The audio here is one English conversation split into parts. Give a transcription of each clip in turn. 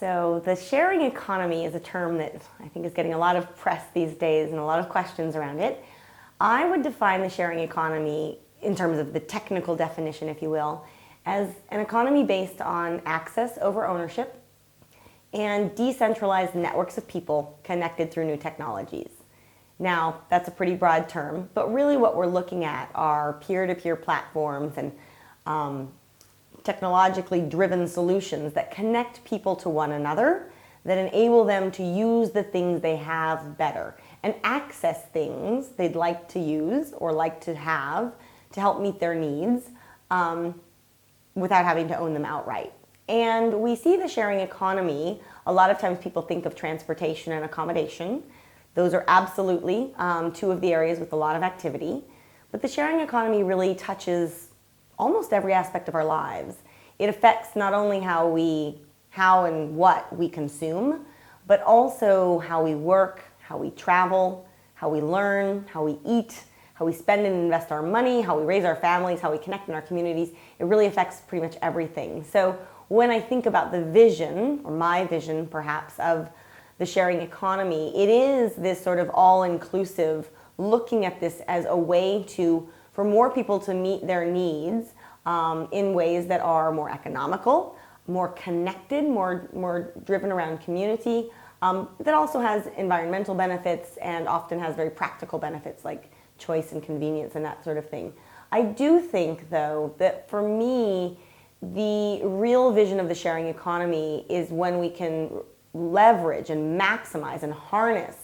So the sharing economy is a term that I think is getting a lot of press these days and a lot of questions around it. I would define the sharing economy in terms of the technical definition, if you will, as an economy based on access over ownership and decentralized networks of people connected through new technologies. Now, that's a pretty broad term, but really what we're looking at are peer-to-peer platforms and technologically driven solutions that connect people to one another, that enable them to use the things they have better and access things they'd like to use or like to have to help meet their needs without having to own them outright. And we see the sharing economy, a lot of times people think of transportation and accommodation. Those are absolutely two of the areas with a lot of activity. But the sharing economy really touches almost every aspect of our lives. It affects not only how and what we consume, but also how we work, how we travel, how we learn, how we eat, how we spend and invest our money, how we raise our families, how we connect in our communities. It really affects pretty much everything. So when I think about the vision, or my vision perhaps, of the sharing economy, it is this sort of all-inclusive, looking at this as a way for more people to meet their needs in ways that are more economical, more connected, more driven around community, that also has environmental benefits and often has very practical benefits like choice and convenience and that sort of thing. I do think, though, that for me, the real vision of the sharing economy is when we can leverage and maximize and harness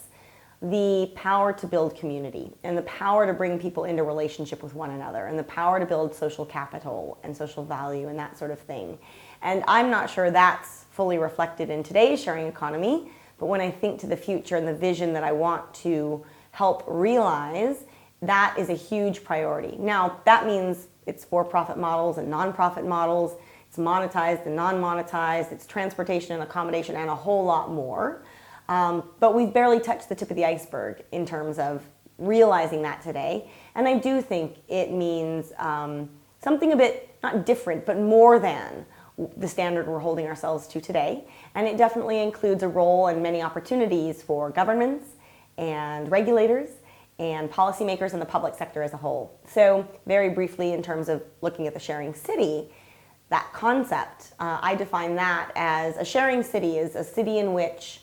the power to build community and the power to bring people into relationship with one another and the power to build social capital and social value and that sort of thing. And I'm not sure that's fully reflected in today's sharing economy, but when I think to the future and the vision that I want to help realize, that is a huge priority. Now, that means it's for-profit models and non-profit models, it's monetized and non-monetized, it's transportation and accommodation and a whole lot more. But we've barely touched the tip of the iceberg in terms of realizing that today. And I do think it means something a bit, not different, but more than the standard we're holding ourselves to today. And it definitely includes a role and many opportunities for governments and regulators and policymakers in the public sector as a whole. So very briefly, in terms of looking at the sharing city, that concept, I define that as a sharing city is a city in which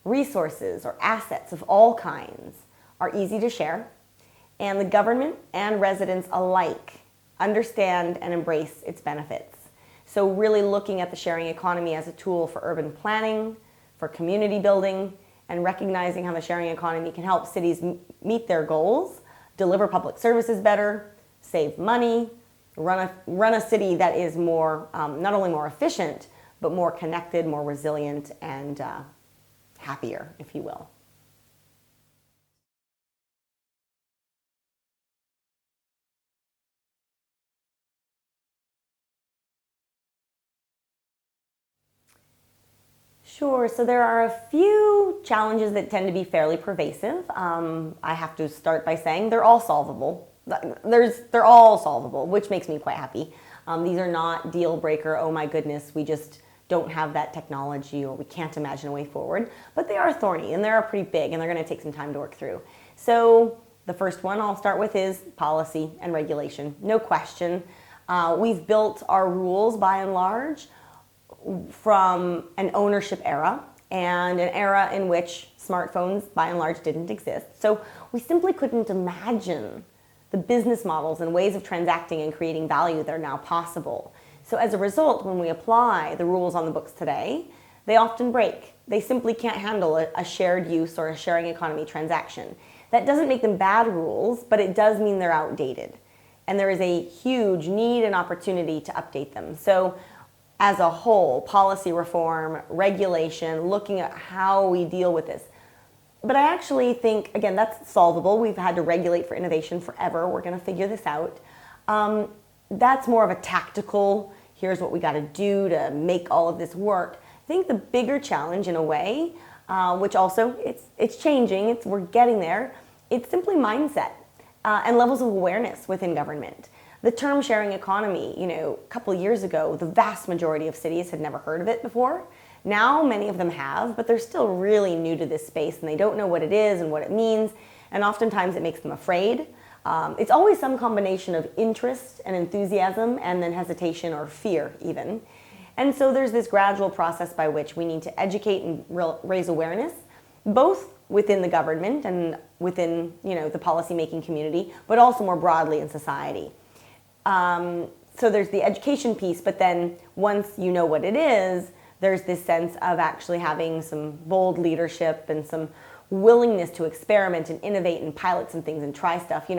resources or assets of all kinds are easy to share, and the government and residents alike understand and embrace its benefits. So really looking at the sharing economy as a tool for urban planning, for community building, and recognizing how the sharing economy can help cities meet their goals, deliver public services better, save money, run a city that is more, not only more efficient, but more connected, more resilient, and happier, if you will. Sure, so there are a few challenges that tend to be fairly pervasive. I have to start by saying they're all solvable. They're all solvable, which makes me quite happy. These are not deal breaker, oh my goodness, we just don't have that technology or we can't imagine a way forward. But they are thorny and they are pretty big and they're going to take some time to work through. So the first one I'll start with is policy and regulation. No question. We've built our rules by and large from an ownership era and an era in which smartphones by and large didn't exist. So we simply couldn't imagine the business models and ways of transacting and creating value that are now possible. So as a result, when we apply the rules on the books today, they often break. They simply can't handle a shared use or a sharing economy transaction. That doesn't make them bad rules, but it does mean they're outdated. And there is a huge need and opportunity to update them. So as a whole, policy reform, regulation, looking at how we deal with this. But I actually think, again, that's solvable. We've had to regulate for innovation forever. We're going to figure this out. That's more of a tactical, here's what we got to do to make all of this work. I think the bigger challenge in a way, which also it's changing, we're getting there, it's simply mindset and levels of awareness within government. The term sharing economy, a couple of years ago, the vast majority of cities had never heard of it before. Now many of them have, but they're still really new to this space and they don't know what it is and what it means. And oftentimes it makes them afraid. It's always some combination of interest and enthusiasm and then hesitation or fear even. And so there's this gradual process by which we need to educate and raise awareness, both within the government and within the policymaking community, but also more broadly in society. So there's the education piece, but then once you know what it is, there's this sense of actually having some bold leadership and some willingness to experiment and innovate and pilot some things and try stuff.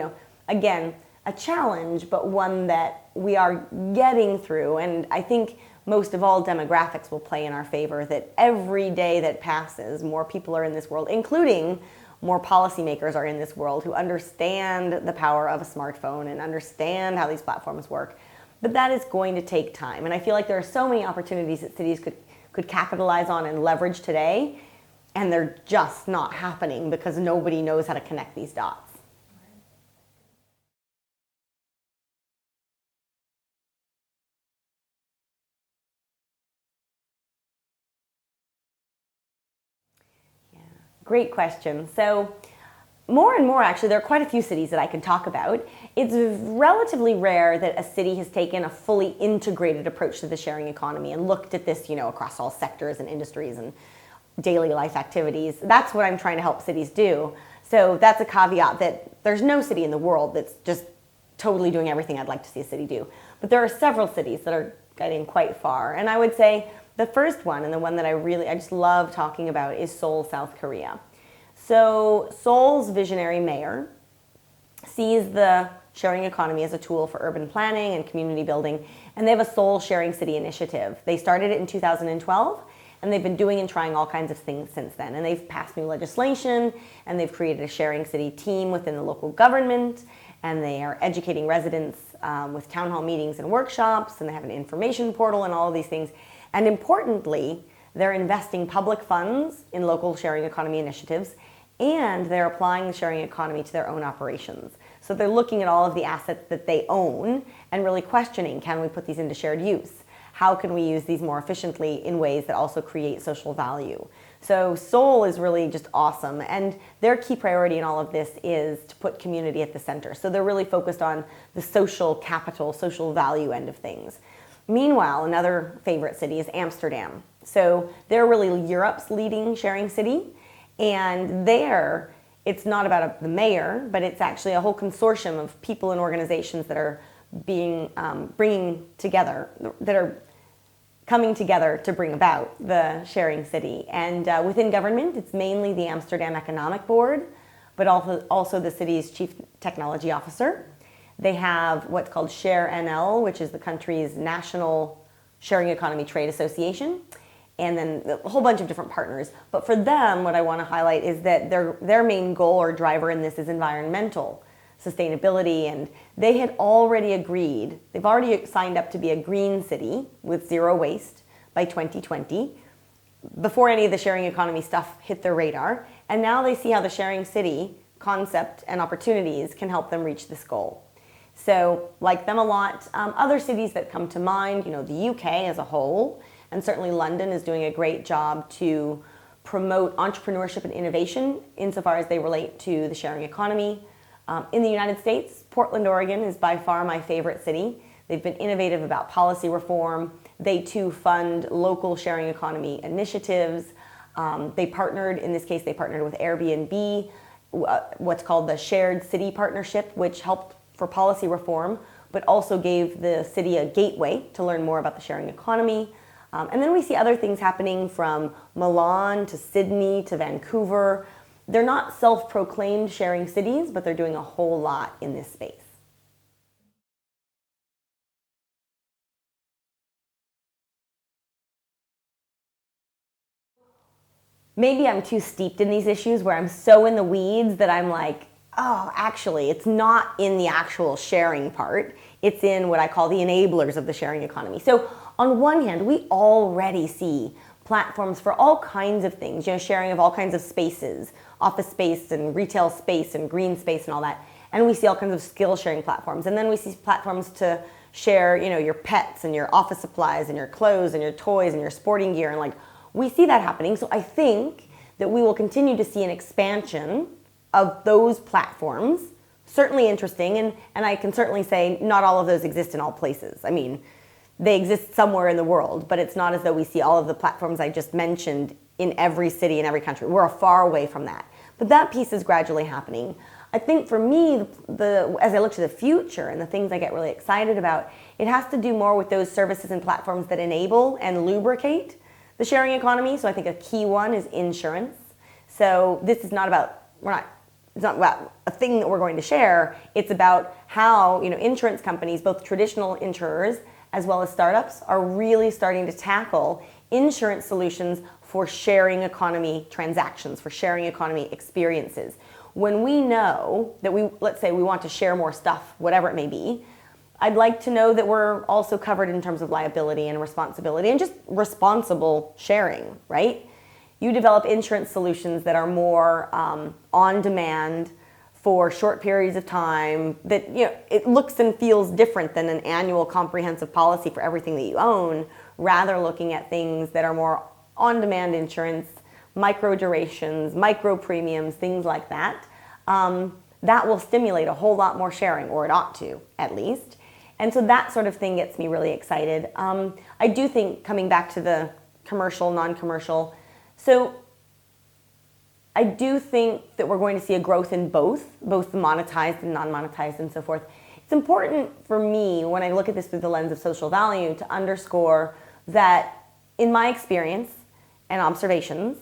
Again, a challenge, but one that we are getting through. And I think most of all, demographics will play in our favor, that every day that passes, more people are in this world, including more policymakers are in this world who understand the power of a smartphone and understand how these platforms work. But that is going to take time. And I feel like there are so many opportunities that cities could capitalize on and leverage today, and they're just not happening because nobody knows how to connect these dots. Great question. So more and more, actually, there are quite a few cities that I can talk about. It's relatively rare that a city has taken a fully integrated approach to the sharing economy and looked at this, across all sectors and industries and daily life activities. That's what I'm trying to help cities do. So that's a caveat that there's no city in the world that's just totally doing everything I'd like to see a city do. But there are several cities that are getting quite far. And I would say the first one, and the one that I just love talking about, is Seoul, South Korea. So Seoul's visionary mayor sees the sharing economy as a tool for urban planning and community building, and they have a Seoul Sharing City initiative. They started it in 2012, and they've been doing and trying all kinds of things since then. And they've passed new legislation, and they've created a sharing city team within the local government, and they are educating residents with town hall meetings and workshops, and they have an information portal and all of these things. And importantly, they're investing public funds in local sharing economy initiatives, and they're applying the sharing economy to their own operations. So they're looking at all of the assets that they own and really questioning, can we put these into shared use? How can we use these more efficiently in ways that also create social value? So Seoul is really just awesome, and their key priority in all of this is to put community at the center. So they're really focused on the social capital, social value end of things. Meanwhile, another favorite city is Amsterdam. So they're really Europe's leading sharing city, and there it's not about the mayor, but it's actually a whole consortium of people and organizations that are bringing together, that are coming together to bring about the sharing city. And within government, it's mainly the Amsterdam Economic Board, but also the city's chief technology officer. They have what's called Share NL, which is the country's national sharing economy trade association, and then a whole bunch of different partners. But for them, what I want to highlight is that their main goal or driver in this is environmental sustainability, and they had already agreed, they've already signed up to be a green city with zero waste by 2020, before any of the sharing economy stuff hit their radar. And now they see how the sharing city concept and opportunities can help them reach this goal. So like them a lot. Other cities that come to mind, the UK as a whole, and certainly London is doing a great job to promote entrepreneurship and innovation insofar as they relate to the sharing economy. In the United States, Portland, Oregon is by far my favorite city. They've been innovative about policy reform. They too fund local sharing economy initiatives. They partnered with Airbnb, what's called the Shared City Partnership, which helped for policy reform, but also gave the city a gateway to learn more about the sharing economy. And then we see other things happening from Milan to Sydney to Vancouver. They're not self-proclaimed sharing cities, but they're doing a whole lot in this space. Maybe I'm too steeped in these issues where I'm so in the weeds that I'm like, oh, actually, it's not in the actual sharing part. It's in what I call the enablers of the sharing economy. So on one hand, we already see platforms for all kinds of things, sharing of all kinds of spaces, office space and retail space and green space and all that. And we see all kinds of skill sharing platforms. And then we see platforms to share, your pets and your office supplies and your clothes and your toys and your sporting gear and like we see that happening. So I think that we will continue to see an expansion of those platforms. Certainly interesting, and I can certainly say not all of those exist in all places. I mean, they exist somewhere in the world, but it's not as though we see all of the platforms I just mentioned in every city in every country. We're far away from that. But that piece is gradually happening. I think for me, as I look to the future and the things I get really excited about, it has to do more with those services and platforms that enable and lubricate the sharing economy. So I think a key one is insurance. So this is not about, it's not about a thing that we're going to share. It's about how, insurance companies, both traditional insurers as well as startups, are really starting to tackle insurance solutions for sharing economy transactions, for sharing economy experiences. When we know that let's say we want to share more stuff, whatever it may be, I'd like to know that we're also covered in terms of liability and responsibility and just responsible sharing, right? You develop insurance solutions that are more on demand for short periods of time, that it looks and feels different than an annual comprehensive policy for everything that you own, rather looking at things that are more on-demand insurance, micro durations, micro premiums, things like that. That will stimulate a whole lot more sharing, or it ought to, at least. And so that sort of thing gets me really excited. I do think, coming back to the commercial, non-commercial, so I do think that we're going to see a growth in both the monetized and non-monetized and so forth. It's important for me, when I look at this through the lens of social value, to underscore that in my experience and observations,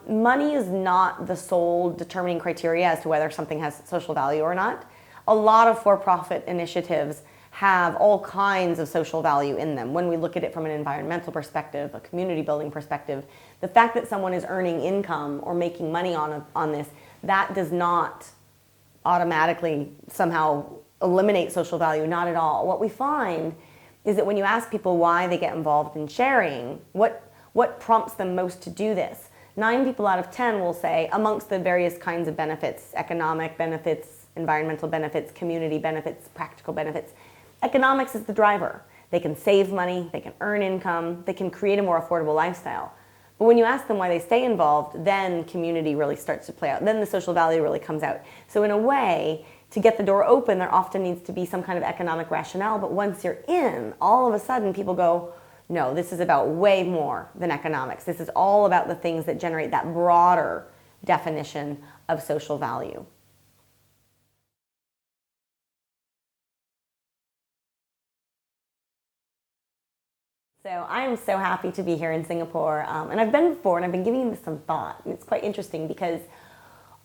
money is not the sole determining criteria as to whether something has social value or not. A lot of for-profit initiatives have all kinds of social value in them. When we look at it from an environmental perspective, a community building perspective, the fact that someone is earning income or making money on this, that does not automatically somehow eliminate social value, not at all. What we find is that when you ask people why they get involved in sharing, what prompts them most to do this? 9 people out of 10 will say, amongst the various kinds of benefits, economic benefits, environmental benefits, community benefits, practical benefits, economics is the driver. They can save money, they can earn income, they can create a more affordable lifestyle. But when you ask them why they stay involved, then community really starts to play out. Then the social value really comes out. So in a way, to get the door open, there often needs to be some kind of economic rationale. But once you're in, all of a sudden people go, no, this is about way more than economics. This is all about the things that generate that broader definition of social value. So I am so happy to be here in Singapore, and I've been before, and I've been giving this some thought. And it's quite interesting because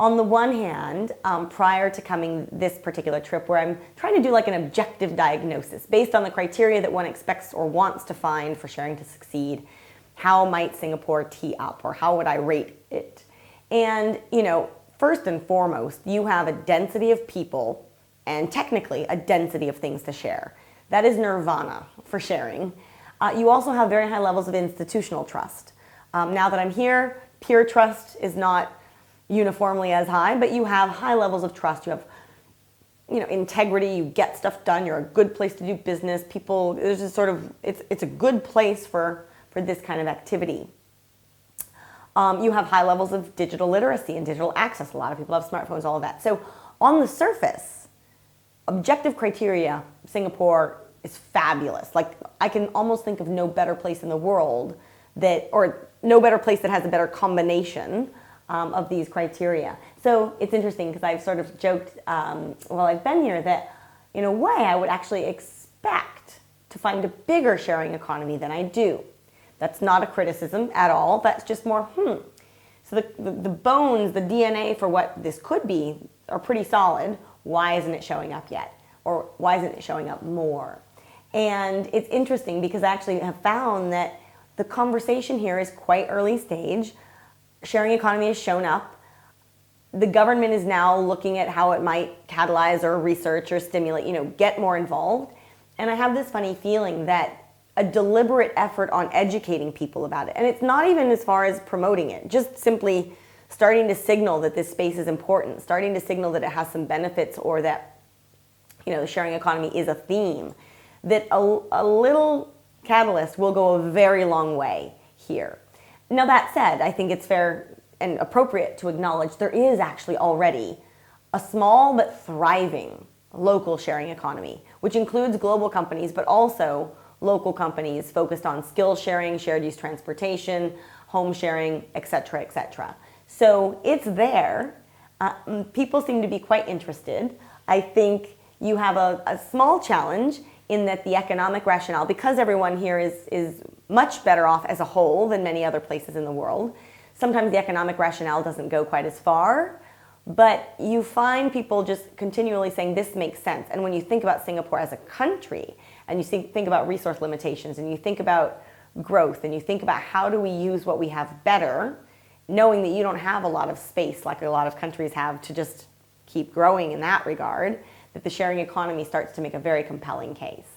on the one hand, prior to coming this particular trip, where I'm trying to do like an objective diagnosis based on the criteria that one expects or wants to find for sharing to succeed, how might Singapore tee up, or how would I rate it? And, first and foremost, you have a density of people and technically a density of things to share. That is nirvana for sharing. You also have very high levels of institutional trust. Now that I'm here, peer trust is not uniformly as high, but you have high levels of trust. You have, integrity. You get stuff done. You're a good place to do business. People, there's just sort of, it's a good place for this kind of activity. You have high levels of digital literacy and digital access. A lot of people have smartphones, all of that. So on the surface, objective criteria, Singapore is fabulous. Like, I can almost think of no better place in the world or no better place that has a better combination of these criteria. So it's interesting because I've sort of joked while I've been here that in a way I would actually expect to find a bigger sharing economy than I do. That's not a criticism at all. That's just more, So the bones, the DNA for what this could be are pretty solid. Why isn't it showing up yet? Or why isn't it showing up more? And it's interesting because I actually have found that the conversation here is quite early stage. Sharing economy has shown up. The government is now looking at how it might catalyze or research or stimulate, get more involved. And I have this funny feeling that a deliberate effort on educating people about it, and it's not even as far as promoting it, just simply starting to signal that this space is important, starting to signal that it has some benefits, or that the sharing economy is a theme, that a little catalyst will go a very long way here. Now, that said, I think it's fair and appropriate to acknowledge there is actually already a small but thriving local sharing economy, which includes global companies, but also local companies focused on skill sharing, shared use transportation, home sharing, etc., etc. So it's there. People seem to be quite interested. I think you have a small challenge in that the economic rationale, because everyone here is much better off as a whole than many other places in the world, sometimes the economic rationale doesn't go quite as far, but you find people just continually saying this makes sense. And when you think about Singapore as a country, and you think about resource limitations, and you think about growth, and you think about how do we use what we have better, knowing that you don't have a lot of space like a lot of countries have to just keep growing in that regard, that the sharing economy starts to make a very compelling case.